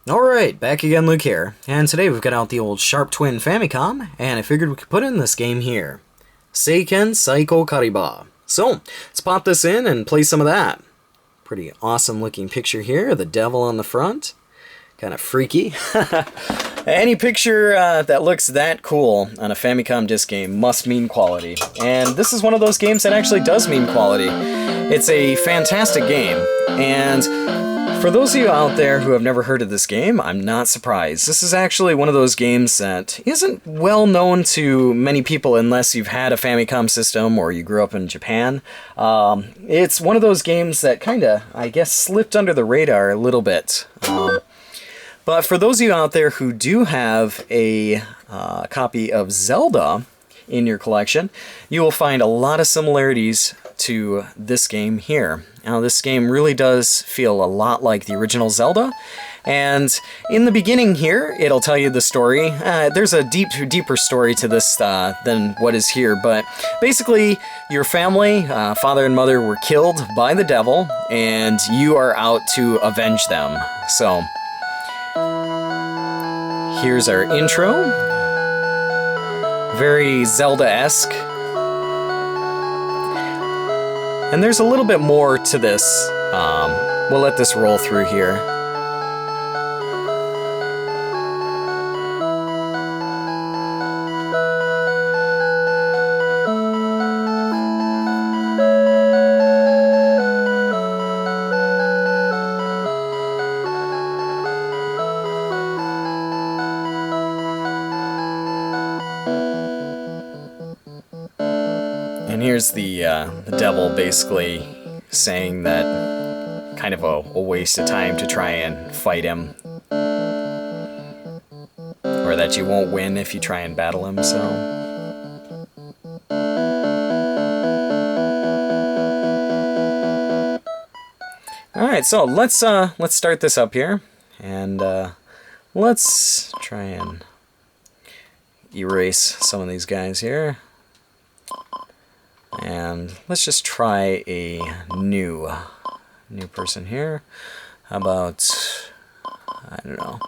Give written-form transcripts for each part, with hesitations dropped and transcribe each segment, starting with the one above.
Alright, back again, Luke here, and today we've got out the old Sharp Twin Famicom, and I figured we could put in this game here. Seiken saiko kariba. So, let's pop this in and play some of that. Pretty awesome looking picture here, the devil on the front. Kind of freaky. Any picture that looks that cool on a Famicom disc game must mean quality. And this is one of those games that actually does mean quality. It's a fantastic game, and for those of you out there who have never heard of this game, I'm not surprised. This is actually one of those games that isn't well known to many people unless you've had a Famicom system or you grew up in Japan. It's one of those games that kind of, I guess, slipped under the radar a little bit. But for those of you out there who do have a copy of Zelda in your collection, you will find a lot of similarities to this game here. Now, this game really does feel a lot like the original Zelda, and in the beginning here, it'll tell you the story. There's a deeper story to this than what is here, but basically, your family, father and mother, were killed by the devil, and you are out to avenge them. So, here's our intro. Very Zelda-esque. And there's a little bit more to this. We'll let this roll through here. And here's the devil basically saying that kind of a waste of time to try and fight him. Or that you won't win if you try and battle him, so. Alright, so let's start this up here. And let's try and erase some of these guys here. And let's just try a new person here. How about, I don't know.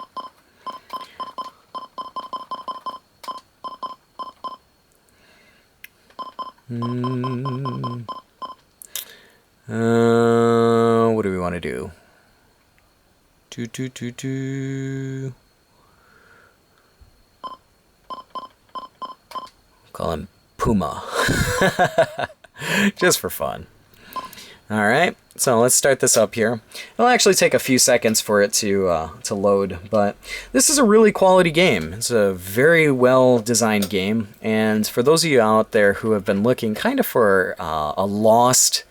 What do we want to do? Call him Puma. Just for fun. Alright, so let's start this up here. It'll actually take a few seconds for it to load, but this is a really quality game. It's a very well designed game, and for those of you out there who have been looking kind of for a lost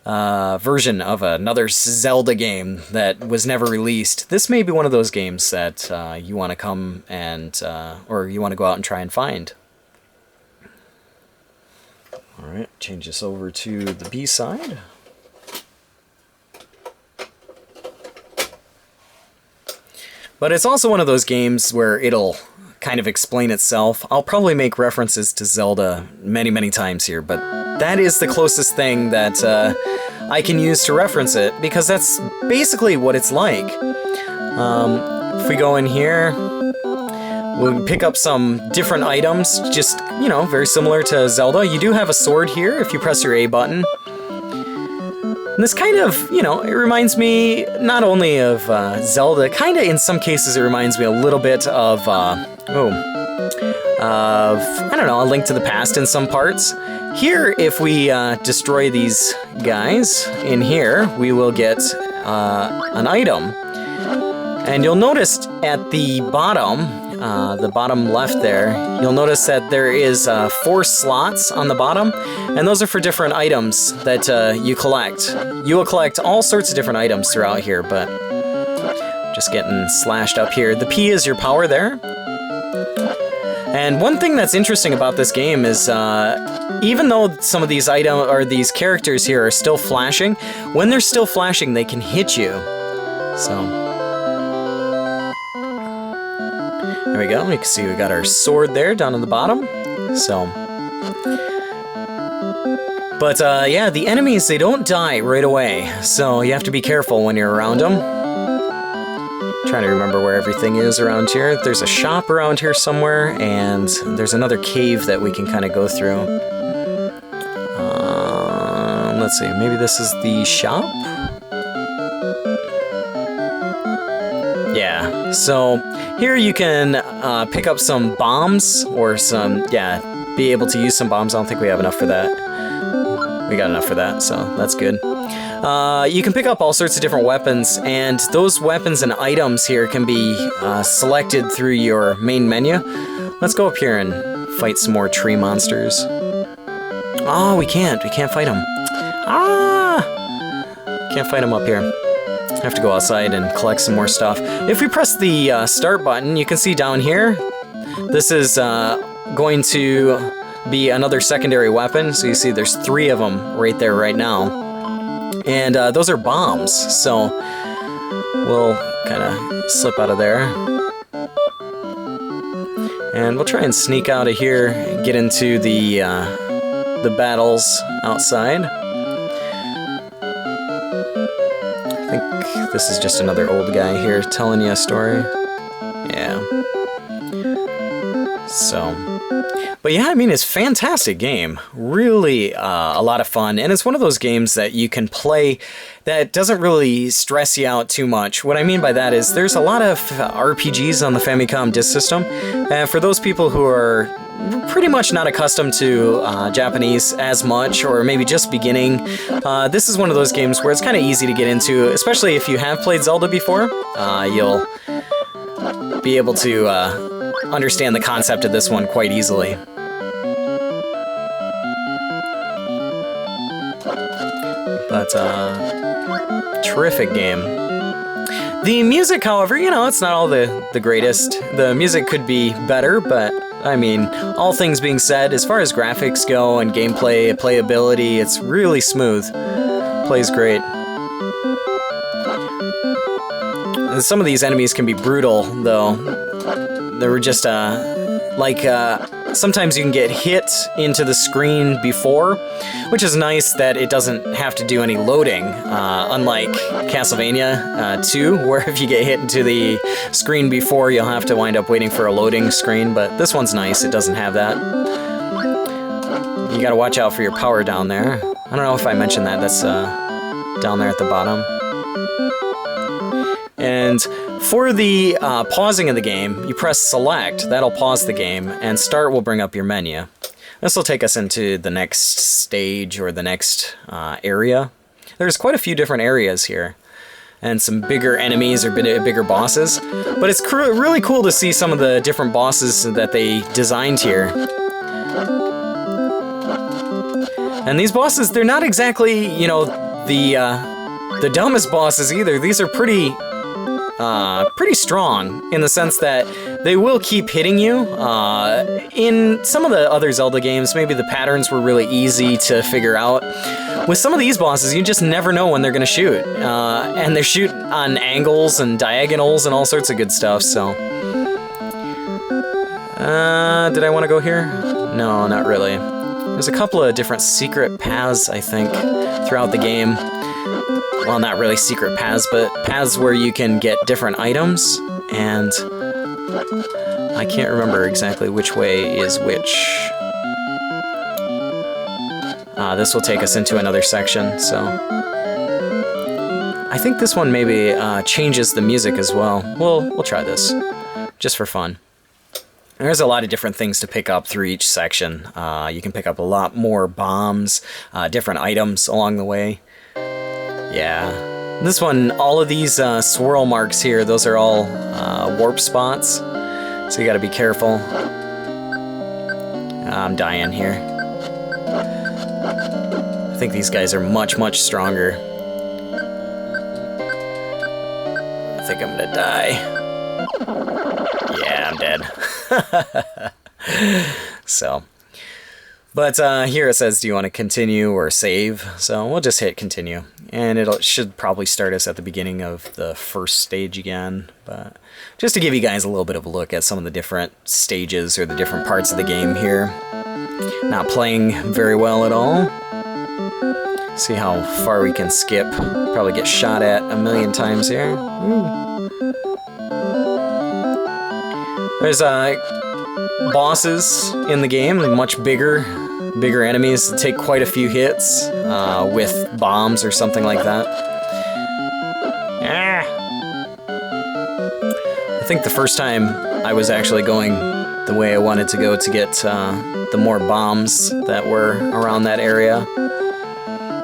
version of another Zelda game that was never released, this may be one of those games that you want to come and, or you want to go out and try and find. Alright, change this over to the B side. But it's also one of those games where it'll kind of explain itself. I'll probably make references to Zelda many times here, but that is the closest thing that I can use to reference it, because that's basically what it's like. If we go in here, we'll pick up some different items, just, you know, very similar to Zelda. You do have a sword here if you press your A button. And this kind of, you know, it reminds me not only of Zelda, kind of in some cases it reminds me a little bit of, I don't know, A Link to the Past in some parts. Here, if we destroy these guys in here, we will get an item. And you'll notice at the bottom left there, you'll notice that there is 4 slots on the bottom, and those are for different items that you collect. You will collect all sorts of different items throughout here, but just getting slashed up here. The P is your power there. And one thing that's interesting about this game is, even though some of these these characters here are still flashing, when they're still flashing, they can hit you. So. There we go, you can see we got our sword there down on the bottom. So. But yeah, the enemies, they don't die right away, so you have to be careful when you're around them. Trying to remember where everything is around here. There's a shop around here somewhere, and there's another cave that we can kind of go through. Let's see, maybe this is the shop? Yeah, so here you can pick up some bombs, or some, yeah, be able to use some bombs. I don't think we have enough for that. We got enough for that, so that's good. You can pick up all sorts of different weapons, and those weapons and items here can be selected through your main menu. Let's go up here and fight some more tree monsters. Oh, we can't fight them. Ah! Can't fight them up here. Have to go outside and collect some more stuff. If we press the start button, you can see down here, this is going to be another secondary weapon. So you see there's 3 of them right there right now. And those are bombs, so we'll kind of slip out of there. And we'll try and sneak out of here and get into the battles outside. I think this is just another old guy here telling you a story. Yeah. So... But yeah, I mean, it's a fantastic game. Really a lot of fun. And it's one of those games that you can play that doesn't really stress you out too much. What I mean by that is there's a lot of RPGs on the Famicom Disk System. And for those people who are pretty much not accustomed to Japanese as much, or maybe just beginning, this is one of those games where it's kind of easy to get into, especially if you have played Zelda before. You'll be able to understand the concept of this one quite easily. But, terrific game. The music, however, you know, it's not all the greatest. The music could be better, but, I mean, all things being said, as far as graphics go and gameplay, playability, it's really smooth. Plays great. Some of these enemies can be brutal, though. They were just, sometimes you can get hit into the screen before, which is nice that it doesn't have to do any loading, unlike Castlevania 2, where if you get hit into the screen before, you'll have to wind up waiting for a loading screen, but this one's nice, it doesn't have that. You gotta watch out for your power down there. I don't know if I mentioned that, that's down there at the bottom. And for the pausing of the game, you press select, that'll pause the game, and start will bring up your menu. This will take us into the next stage or the next area. There's quite a few different areas here, and some bigger enemies or bigger bosses, but it's really cool to see some of the different bosses that they designed here. And these bosses, they're not exactly, you know, the dumbest bosses either. These are pretty strong in the sense that they will keep hitting you. In some of the other Zelda games, maybe the patterns were really easy to figure out. With some of these bosses, you just never know when they're going to shoot. And they shoot on angles and diagonals and all sorts of good stuff, so... did I want to go here? No, not really. There's a couple of different secret paths, I think, throughout the game. Well, not really secret paths, but paths where you can get different items, and I can't remember exactly which way is which. This will take us into another section, so... I think this one maybe changes the music as well. We'll try this, just for fun. There's a lot of different things to pick up through each section. You can pick up a lot more bombs, different items along the way. Yeah. This one, all of these swirl marks here, those are all warp spots. So you gotta be careful. I'm dying here. I think these guys are much, much stronger. I think I'm gonna die. Yeah, I'm dead. So, but here it says, do you want to continue or save? So we'll just hit continue, and it should probably start us at the beginning of the first stage again, but just to give you guys a little bit of a look at some of the different stages or the different parts of the game here. Not playing very well at all. See how far we can skip. Probably get shot at a million times here. Ooh. There's bosses in the game, much bigger enemies that take quite a few hits with bombs or something like that. I think the first time I was actually going the way I wanted to go to get the more bombs that were around that area.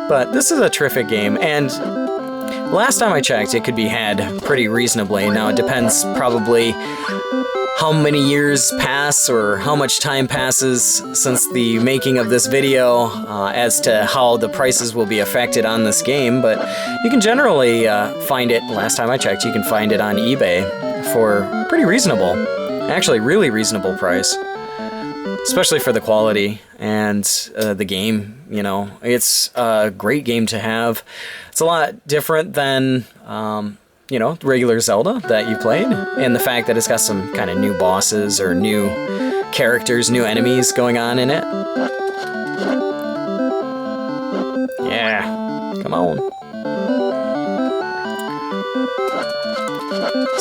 But this is a terrific game, and last time I checked, it could be had pretty reasonably. Now, it depends probably how many years pass or how much time passes since the making of this video as to how the prices will be affected on this game, but you can generally find it, last time I checked, you can find it on eBay for pretty reasonable, actually really reasonable price, especially for the quality and the game. You know, it's a great game to have. It's a lot different than you know, regular Zelda that you played, and the fact that it's got some kind of new bosses or new characters, new enemies going on in it. Yeah, come on.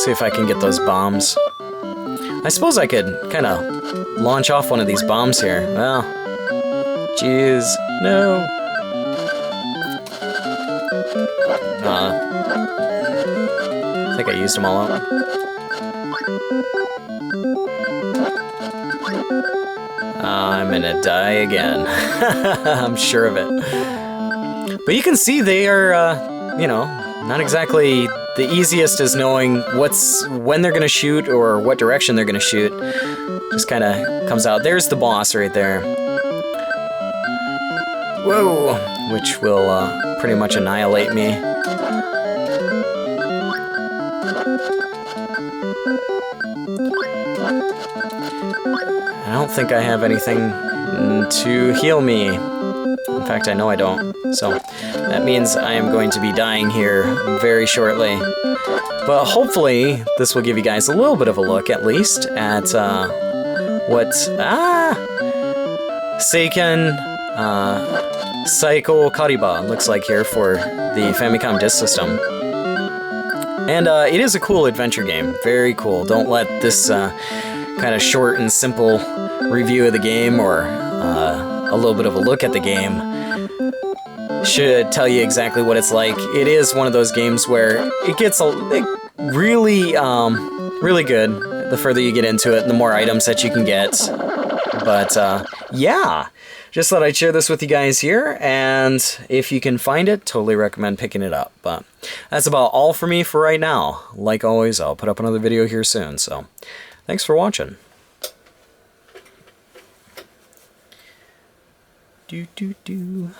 See if I can get those bombs. I suppose I could kind of launch off one of these bombs here. Well, jeez, no. I think I used them all up. I'm gonna die again. I'm sure of it. But you can see they are, you know, not exactly the easiest as knowing when they're gonna shoot or what direction they're gonna shoot. Just kind of comes out. There's the boss right there. Whoa! Which will pretty much annihilate me. I don't think I have anything to heal me. In fact, I know I don't. So that means I am going to be dying here very shortly. But hopefully this will give you guys a little bit of a look, at least, at what seiken saiko kariba looks like here for the Famicom Disk System. And it is a cool adventure game. Very cool. Don't let this kind of short and simple review of the game or a little bit of a look at the game should tell you exactly what it's like. It is one of those games where it gets really, really good the further you get into it and the more items that you can get. But yeah, just thought I'd share this with you guys here, and if you can find it, totally recommend picking it up. But that's about all for me for right now. Like always, I'll put up another video here soon, so thanks for watching. Do do do.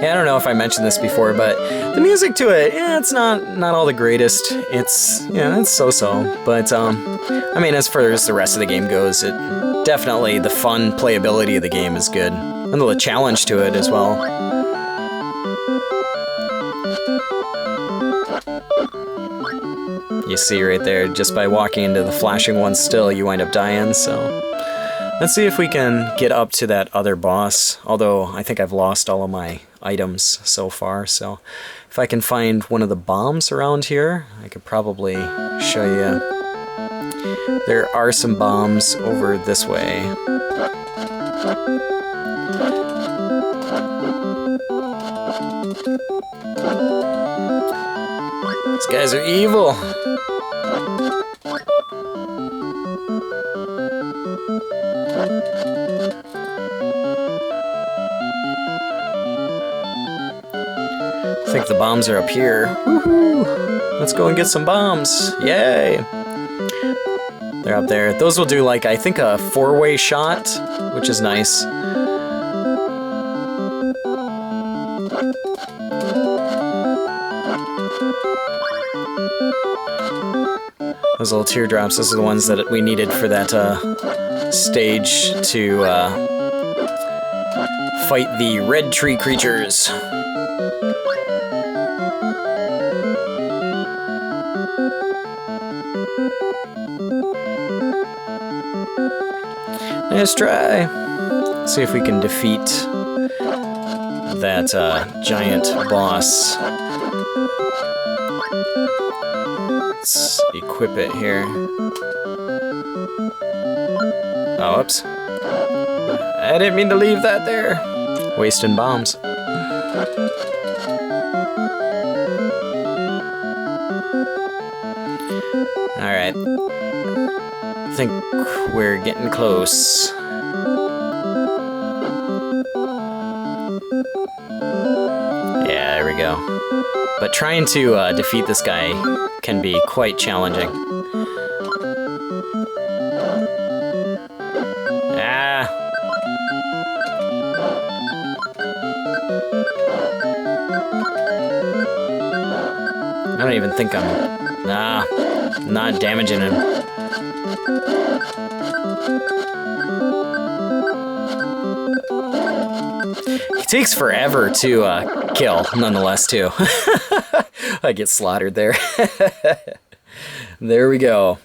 Yeah, I don't know if I mentioned this before, but the music to it, yeah, it's not all the greatest. It's, yeah, it's so-so. But, I mean, as far as the rest of the game goes, it definitely, the fun playability of the game is good. And the challenge to it as well. You see right there, just by walking into the flashing one still, you wind up dying, so... Let's see if we can get up to that other boss, although I think I've lost all of my items so far, so if I can find one of the bombs around here, I could probably show you. There are some bombs over this way. These guys are evil! I think the bombs are up here. Woohoo! Let's go and get some bombs. Yay! They're up there. Those will do, like, I think a 4-way shot, which is nice. Those little teardrops, those are the ones that we needed for that stage to fight the red tree creatures. Nice try. See if we can defeat that giant boss. Let's equip it here. Oh, whoops. I didn't mean to leave that there. Wasting bombs. Alright. I think we're getting close. Yeah, there we go. But trying to defeat this guy can be quite challenging. Ah! I don't even think I'm... Nah, not damaging him. He takes forever to kill, nonetheless, too. I get slaughtered there. There we go.